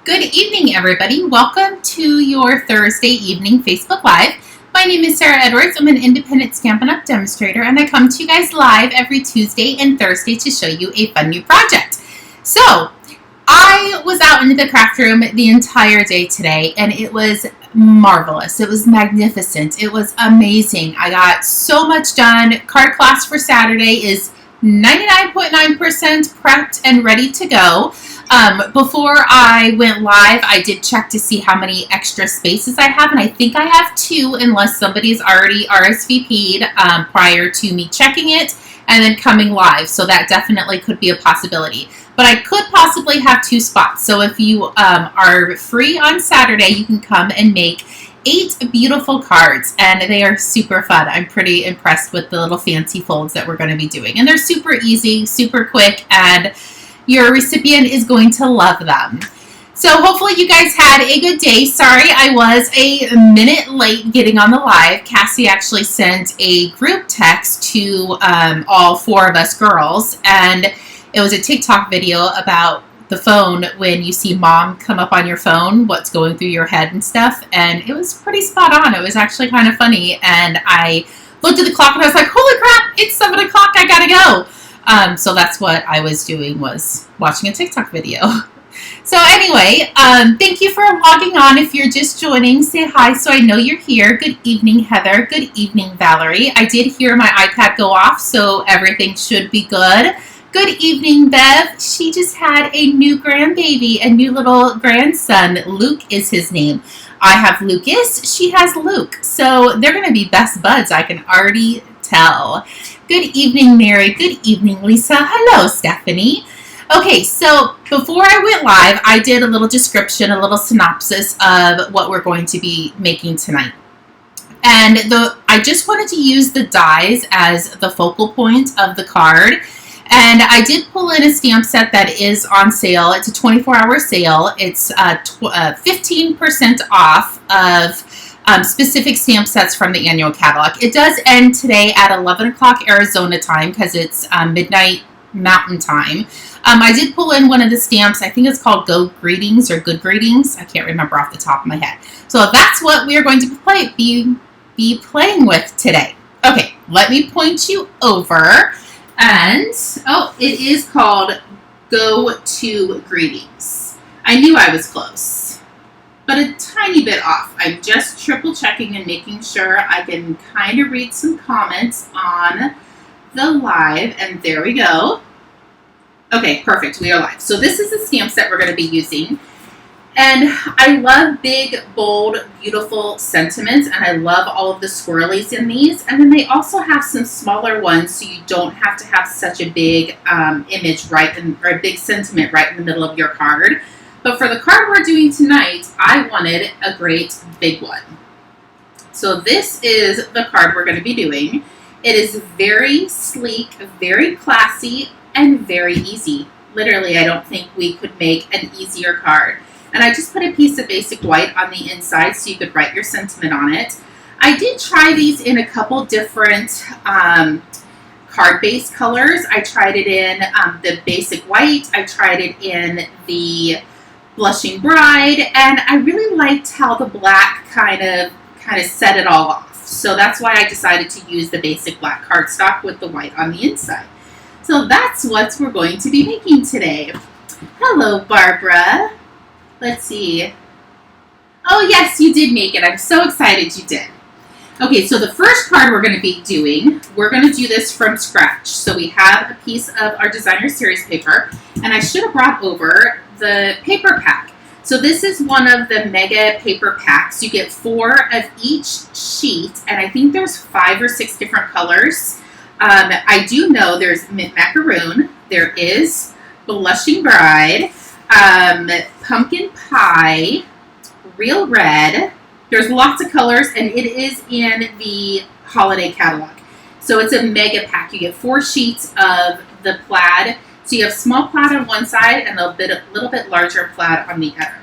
Good evening, everybody. Welcome to your Thursday evening Facebook Live. My name is Sarah Edwards. I'm an independent Stampin' Up demonstrator, and I come to you guys live every Tuesday and Thursday to show you a fun new project. So, I was out in the craft room the entire day today, and it was marvelous. It was magnificent. It was amazing. I got so much done. Card class for Saturday is 99.9% prepped and ready to go. Before I went live, I did check to see how many extra spaces I have, and I think I have 2 unless somebody's already RSVP'd prior to me checking it and then coming live. So that definitely could be a possibility. But I could possibly have 2 spots. So if you are free on Saturday, you can come and make 8 beautiful cards, and they are super fun. I'm pretty impressed with the little fancy folds that we're going to be doing. And they're super easy, super quick, and your recipient is going to love them. So hopefully you guys had a good day. Sorry, I was a minute late getting on the live. Cassie actually sent a group text to all 4 of us girls, and it was a TikTok video about the phone when you see mom come up on your phone, what's going through your head and stuff, and it was pretty spot on. It was actually kind of funny, and I looked at the clock and I was like, holy crap, it's 7 o'clock, I gotta go. So that's what I was doing, was watching a TikTok video. So anyway, thank you for logging on. If you're just joining, say hi so I know you're here. Good evening, Heather. Good evening, Valerie. I did hear my iPad go off, so everything should be good. Good evening, Bev. She just had a new grandbaby, a new little grandson. Luke is his name. I have Lucas. She has Luke. So they're going to be best buds, I can already tell. Good evening, Mary. Good evening, Lisa. Hello, Stephanie. Okay, so before I went live, I did a little description, a little synopsis of what we're going to be making tonight. And I just wanted to use the dies as the focal point of the card. And I did pull in a stamp set that is on sale. It's a 24-hour sale. It's 15% off of specific stamp sets from the annual catalog. It does end today at 11 o'clock Arizona time because it's midnight Mountain time. I did pull in one of the stamps. I think it's called Go Greetings or Good Greetings. I can't remember off the top of my head. So that's what we are going to be playing with today. Okay, let me point you over. And, oh, it is called Go to Greetings. I knew I was close, but a tiny bit off. I'm just triple checking and making sure I can kind of read some comments on the live, and there we go. Okay, perfect, we are live. So this is the stamp set we're going to be using. And I love big, bold, beautiful sentiments, and I love all of the swirlies in these. And then they also have some smaller ones, so you don't have to have such a big image or a big sentiment right in the middle of your card. But for the card we're doing tonight, I wanted a great big one. So this is the card we're going to be doing. It is very sleek, very classy, and very easy. Literally, I don't think we could make an easier card. And I just put a piece of basic white on the inside so you could write your sentiment on it. I did try these in a couple different card base colors. I tried it in the basic white. I tried it in the blushing bride. And I really liked how the black kind of set it all off. So that's why I decided to use the basic black cardstock with the white on the inside. So that's what we're going to be making today. Hello, Barbara. Let's see. Oh, yes, you did make it. I'm so excited you did. Okay, so the first card we're going to be doing, we're going to do this from scratch. So we have a piece of our designer series paper, and I should have brought over the paper pack. So this is one of the mega paper packs. You get 4 of each sheet, and I think there's 5 or 6 different colors. I do know there's mint macaroon, there is blushing bride, pumpkin pie, real red. There's lots of colors, and it is in the holiday catalog. So it's a mega pack. You get 4 sheets of the plaid. So you have small plaid on one side and a little bit larger plaid on the other.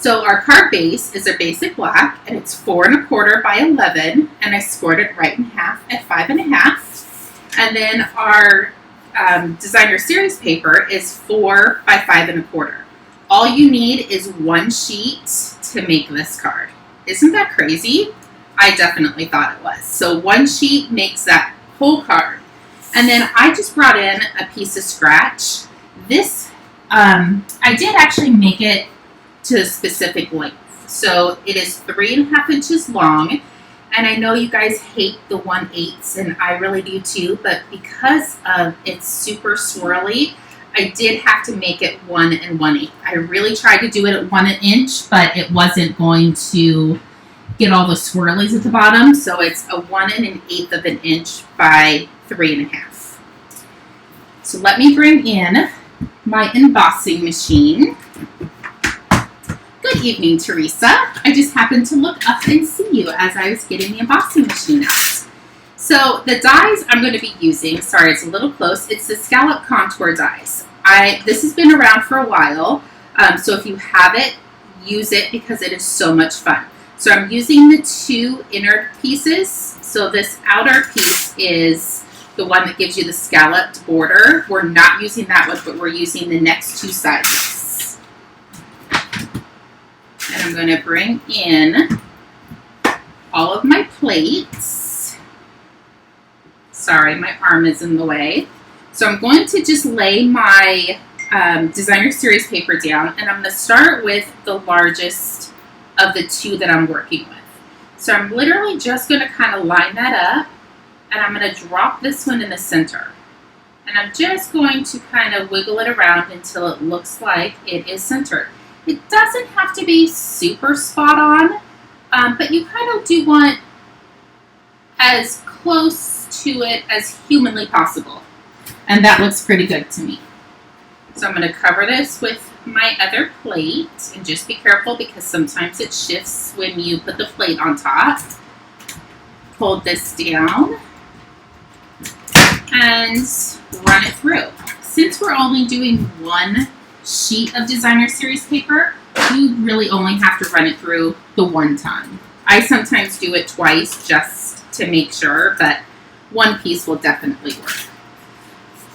So our card base is a basic black, and it's 4 1/4 by 11, and I scored it right in half at 5 1/2. And then our designer series paper is 4 by 5 1/4. all you need is one sheet to make this card. Isn't that crazy? I definitely thought it was. So one sheet makes that whole card. And then I just brought in a piece of scratch. This, I did actually make it to a specific length. So it is 3.5 inches long. And I know you guys hate the 1/8, and I really do too, but because of it's super swirly, I did have to make it 1 1/8. I really tried to do it at 1 inch, but it wasn't going to get all the swirlies at the bottom. So it's a 1 1/8 of an inch by 3.5. So let me bring in my embossing machine. Good evening, Teresa. I just happened to look up and see you as I was getting the embossing machine out. So the dies I'm going to be using, sorry, it's a little close. It's the scallop contour dies. This has been around for a while, so if you have it, use it because it is so much fun. So I'm using the 2 inner pieces. So this outer piece is the one that gives you the scalloped border. We're not using that one, but we're using the next 2 sides. And I'm going to bring in all of my plates. Sorry, my arm is in the way. So I'm going to just lay my designer series paper down, and I'm going to start with the largest of the 2 that I'm working with. So I'm literally just going to kind of line that up, and I'm going to drop this one in the center. And I'm just going to kind of wiggle it around until it looks like it is centered. It doesn't have to be super spot on, but you kind of do want as close to it as humanly possible. And that looks pretty good to me. So I'm going to cover this with my other plate, and just be careful because sometimes it shifts when you put the plate on top. Hold this down and run it through. Since we're only doing 1 sheet of designer series paper, you really only have to run it through the 1 time. I sometimes do it twice just to make sure, but 1 piece will definitely work.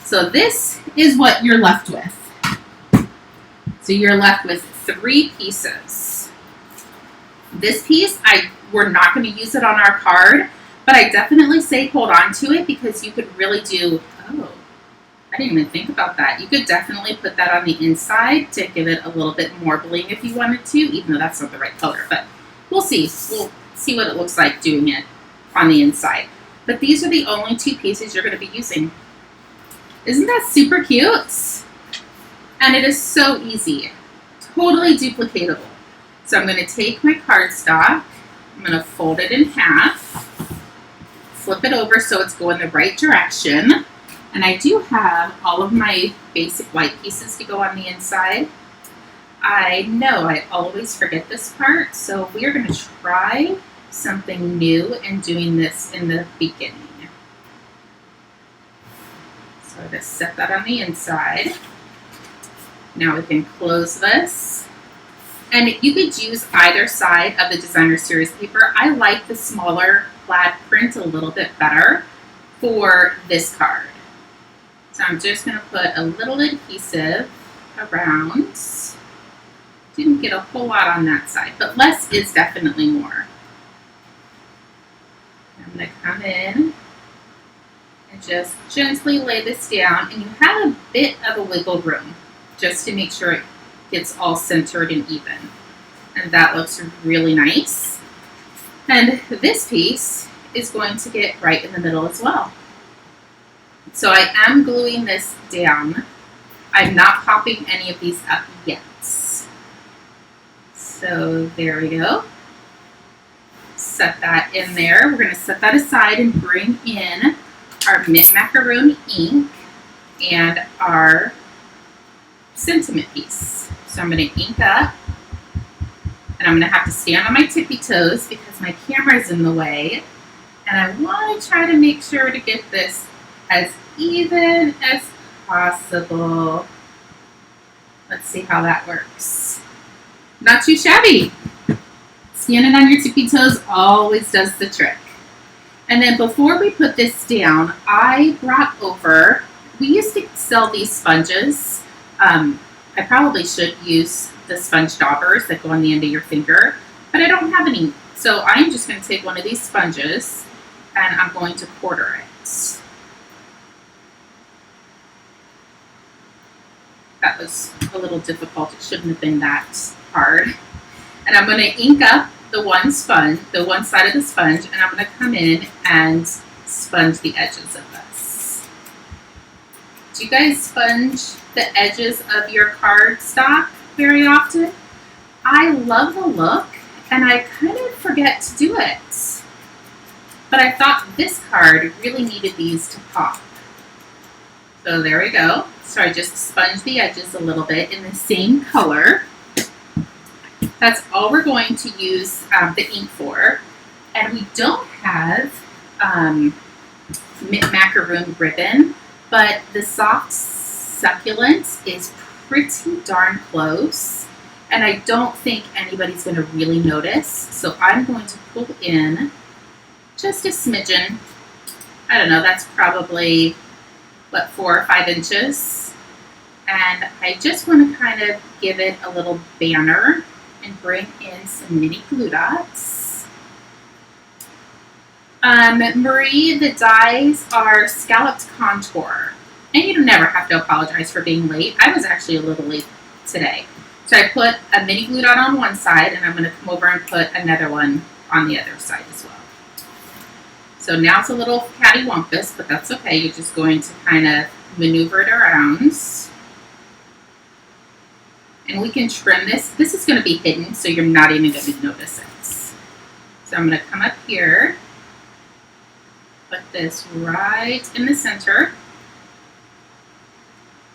So this is what you're left with. So you're left with 3 pieces. This piece, we're not going to use it on our card, but I definitely say hold on to it because you could really do, oh, I didn't even think about that. You could definitely put that on the inside to give it a little bit more bling if you wanted to, even though that's not the right color, but we'll see. We'll see what it looks like doing it on the inside. But these are the only 2 pieces you're going to be using. Isn't that super cute? And it is so easy. Totally duplicatable. So I'm going to take my cardstock. I'm going to fold it in half. Flip it over so it's going the right direction. And I do have all of my basic white pieces to go on the inside. I know I always forget this part, so we are going to try something new and doing this in the beginning. So I'm going to set that on the inside. Now we can close this. And you could use either side of the designer series paper. I like the smaller plaid print a little bit better for this card. So I'm just going to put a little adhesive around. Didn't get a whole lot on that side, but less is definitely more. I'm going to come in and just gently lay this down, and you have a bit of a wiggle room just to make sure it gets all centered and even. And that looks really nice. And this piece is going to get right in the middle as well. So I am gluing this down. I'm not popping any of these up yet. So there we go. Set that in there. We're going to set that aside and bring in our mint macaroon ink and our sentiment piece. So I'm going to ink up, and I'm going to have to stand on my tippy toes because my camera is in the way, and I want to try to make sure to get this as even as possible. Let's see how that works. Not too shabby. Standing on your tippy toes always does the trick. And then before we put this down, I brought over, we used to sell these sponges. I I probably should use the sponge daubers that go on the end of your finger, but I don't have any. So I'm just going to take one of these sponges and I'm going to quarter it. That was a little difficult. It shouldn't have been that hard. And I'm going to ink up the one side of the sponge, and I'm going to come in and sponge the edges of this. Do you guys sponge the edges of your cardstock very often? I love the look, and I kind of forget to do it. But I thought this card really needed these to pop. So there we go. So I just sponge the edges a little bit in the same color. That's all we're going to use the ink for. And we don't have macaroon ribbon, but the soft succulent is pretty darn close. And I don't think anybody's going to really notice. So I'm going to pull in just a smidgen. I don't know, that's probably, what, 4 or 5 inches. And I just want to kind of give it a little banner and bring in some mini glue dots. Marie, the dies are scalloped contour. And you never have to apologize for being late. I was actually a little late today. So I put a mini glue dot on one side, and I'm going to come over and put another one on the other side as well. So now it's a little cattywampus, but that's okay. You're just going to kind of maneuver it around. And we can trim this. This is going to be hidden, so you're not even going to notice it. So I'm going to come up here, put this right in the center.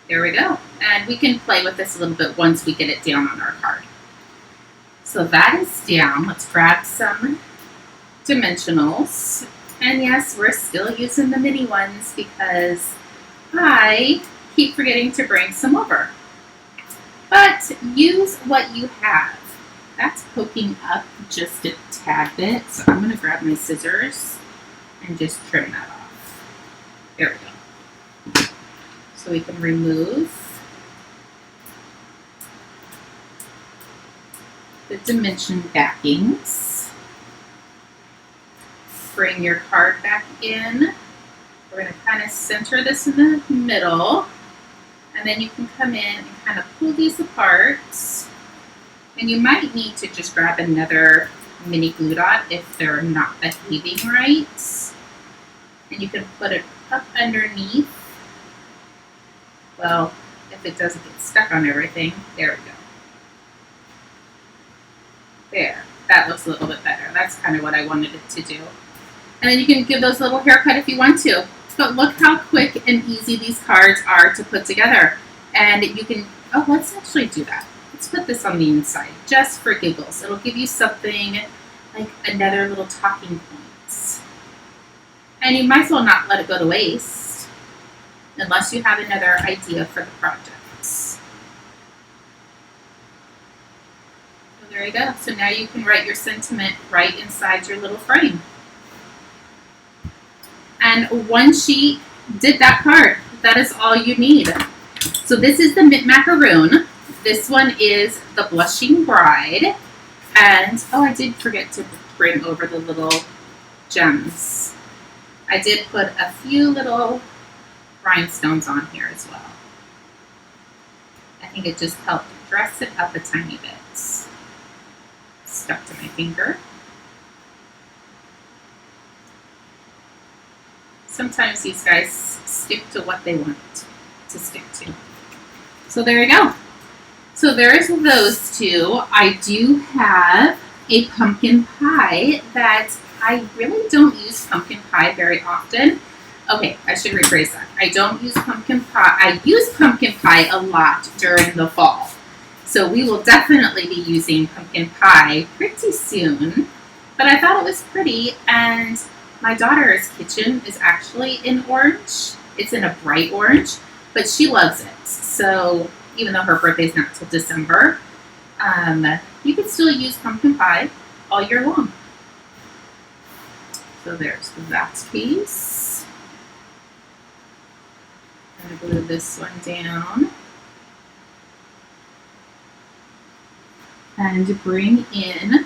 There we go. And we can play with this a little bit once we get it down on our card. So that is down. Let's grab some dimensionals. And yes, we're still using the mini ones because I keep forgetting to bring some over. But use what you have. That's poking up just a tad bit. So I'm going to grab my scissors and just trim that off. There we go. So we can remove the dimension backings. Bring your card back in. We're going to kind of center this in the middle. And then you can come in and kind of pull these apart. And you might need to just grab another mini glue dot if they're not behaving right. And you can put it up underneath. Well, if it doesn't get stuck on everything, there we go. There, that looks a little bit better. That's kind of what I wanted it to do. And then you can give those a little haircut if you want to. But look how quick and easy these cards are to put together. And you can, oh, let's actually do that. Let's put this on the inside, just for giggles. It'll give you something like another little talking points. And you might as well not let it go to waste, unless you have another idea for the project. So there you go. So now you can write your sentiment right inside your little frame. And one sheet did that card. That is all you need. So this is the Mint Macaroon. This one is the Blushing Bride. And, oh, I did forget to bring over the little gems. I did put a few little rhinestones on here as well. I think it just helped dress it up a tiny bit. Stuck to my finger. Sometimes these guys stick to what they want to stick to. So there you go. So there's those two. I do have a pumpkin pie that I really don't use pumpkin pie very often. Okay, I should rephrase that. I don't use pumpkin pie. I use pumpkin pie a lot during the fall. So we will definitely be using pumpkin pie pretty soon. But I thought it was pretty, and my daughter's kitchen is actually in orange. It's in a bright orange, but she loves it. So even though her birthday's not till December, you can still use pumpkin pie all year long. So there's that piece. I'm going to glue this one down. And bring in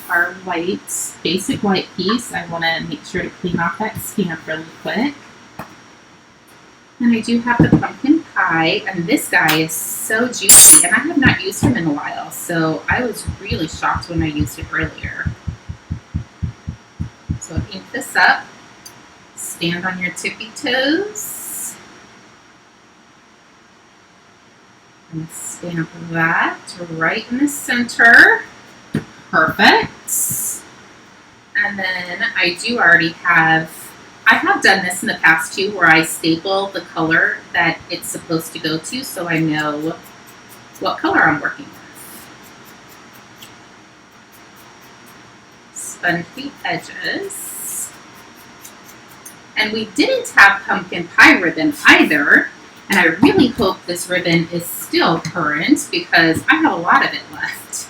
our white, basic white piece. I want to make sure to clean off that stamp really quick. And I do have the pumpkin pie, and this guy is so juicy, and I have not used him in a while, so I was really shocked when I used it earlier. So ink this up, stand on your tippy toes, and stamp that right in the center. Perfect. And then I do already have, I have done this in the past too, where I staple the color that it's supposed to go to so I know what color I'm working with. Sponge the edges. And we didn't have pumpkin pie ribbon either, and I really hope this ribbon is still current because I have a lot of it left.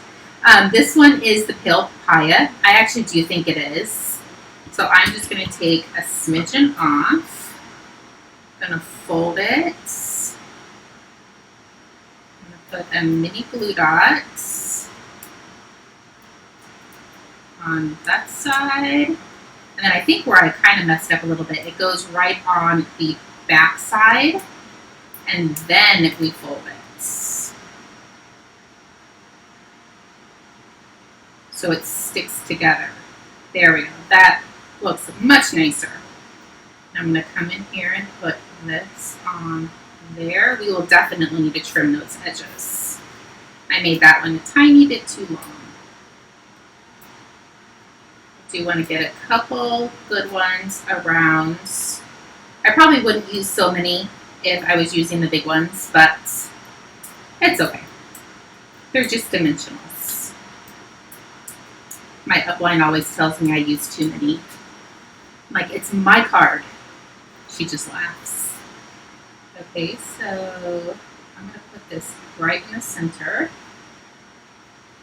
This one is the pale papaya. I actually do think it is. So I'm just going to take a smidgen off. I'm going to fold it. I'm going to put a mini glue dot on that side. And then I think where I kind of messed up a little bit, it goes right on the back side, and then we fold it. So it sticks together. There we go. That looks much nicer. I'm going to come in here and put this on there. We will definitely need to trim those edges. I made that one a tiny bit too long. I do want to get a couple good ones around. I probably wouldn't use so many if I was using the big ones, but it's okay. They're just dimensionals. My upline always tells me I use too many. I'm like, it's my card. She just laughs. Okay, so I'm going to put this right in the center.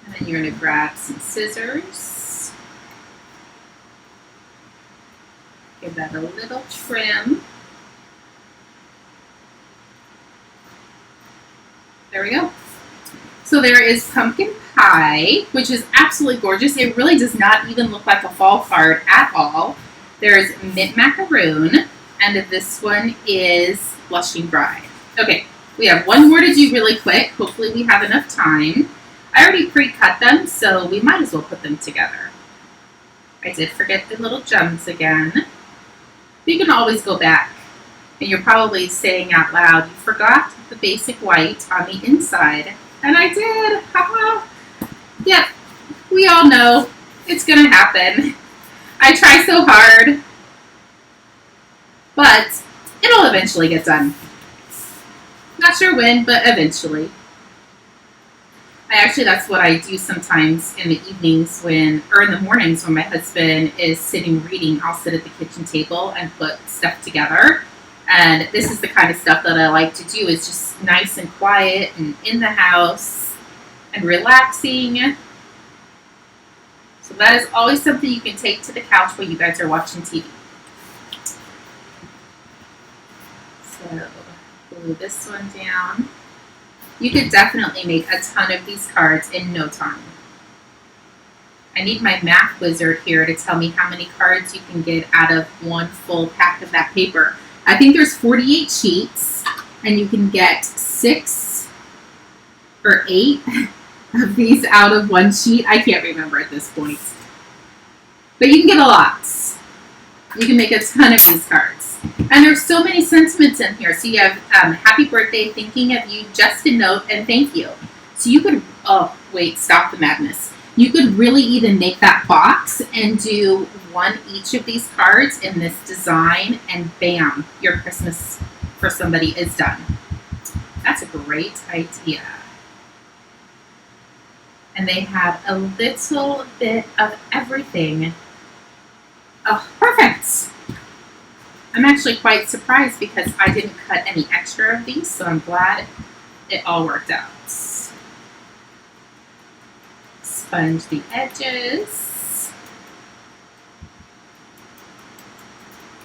And then you're going to grab some scissors. Give that a little trim. There we go. So there is pumpkin pie, which is absolutely gorgeous. It really does not even look like a fall card at all. There's mint macaroon, and this one is blushing bride. Okay, we have one more to do really quick. Hopefully we have enough time. I already pre-cut them, so we might as well put them together. I did forget the little gems again. You can always go back, and you're probably saying out loud, you forgot the basic white on the inside. And I did. Haha. Yep, we all know it's going to happen. I try so hard, but it'll eventually get done. Not sure when, but eventually. Actually, that's what I do sometimes in the evenings or in the mornings when my husband is sitting reading. I'll sit at the kitchen table and put stuff together. And this is the kind of stuff that I like to do. It's just nice and quiet and in the house and relaxing. So that is always something you can take to the couch while you guys are watching TV. So glue this one down. You could definitely make a ton of these cards in no time. I need my math wizard here to tell me how many cards you can get out of one full pack of that paper. I think there's 48 sheets, and you can get 6 or 8 of these out of one sheet. I can't remember at this point. But you can get a lot. You can make a ton of these cards. And there's so many sentiments in here. So you have happy birthday, thinking of you, just a note, and thank you. So you could, oh, wait, stop the madness. You could really even make that box and do one each of these cards in this design, and bam, your Christmas for somebody is done. That's a great idea. And they have a little bit of everything. Oh, perfect. I'm actually quite surprised because I didn't cut any extra of these, so I'm glad it all worked out. Sponge the edges.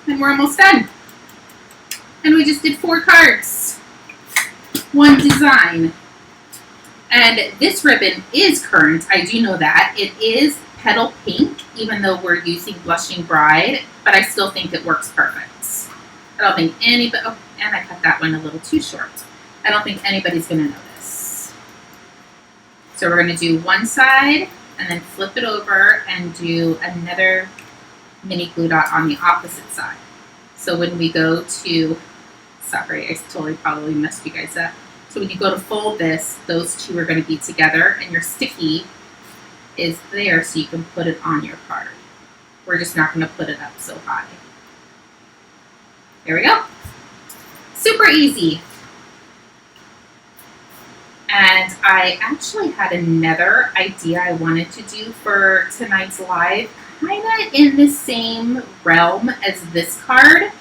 And we're almost done. And we just did 4 cards. One design. And this ribbon is current. I do know that. It is petal pink, even though we're using Blushing Bride, but I still think it works perfect. I don't think anybody, oh, and I cut that one a little too short. I don't think anybody's going to notice. So we're going to do one side and then flip it over and do another mini glue dot on the opposite side. So when we go to, sorry, I totally probably messed you guys up. So when you go to fold this, those two are going to be together and your sticky is there so you can put it on your card. We're just not going to put it up so high. There we go. Super easy. And I actually had another idea I wanted to do for tonight's live, kind of in the same realm as this card,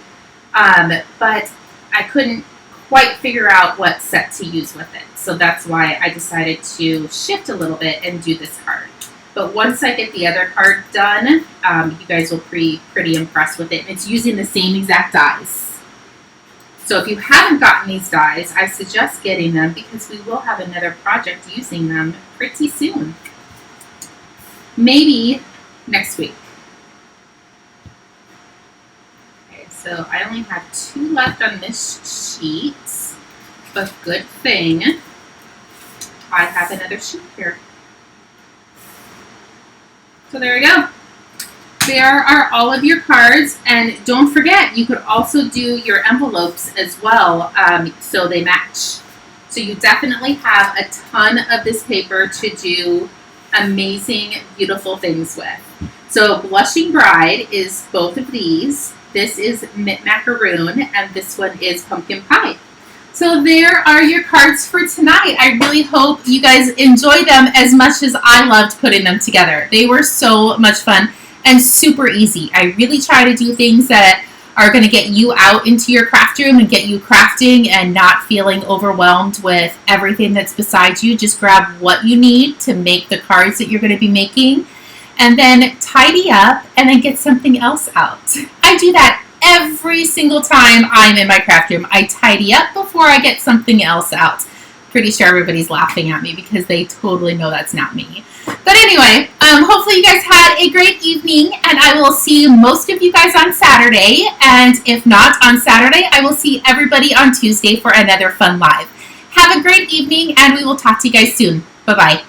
but I couldn't quite figure out what set to use with it. So that's why I decided to shift a little bit and do this card. But once I get the other card done, you guys will be pretty impressed with it. And it's using the same exact dies. So if you haven't gotten these dies, I suggest getting them because we will have another project using them pretty soon. Maybe next week. So I only have 2 left on this sheet, but good thing I have another sheet here. So there we go. There are all of your cards, and don't forget, you could also do your envelopes as well, so they match. So you definitely have a ton of this paper to do amazing, beautiful things with. So Blushing Bride is both of these. This is Mint Macaroon, and this one is Pumpkin Pie. So there are your cards for tonight. I really hope you guys enjoy them as much as I loved putting them together. They were so much fun and super easy. I really try to do things that are going to get you out into your craft room and get you crafting and not feeling overwhelmed with everything that's beside you. Just grab what you need to make the cards that you're going to be making, and then tidy up and then get something else out. I do that every single time I'm in my craft room. I tidy up before I get something else out. Pretty sure everybody's laughing at me because they totally know that's not me. But anyway, hopefully you guys had a great evening, and I will see most of you guys on Saturday. And if not on Saturday, I will see everybody on Tuesday for another fun live. Have a great evening, and we will talk to you guys soon. Bye-bye.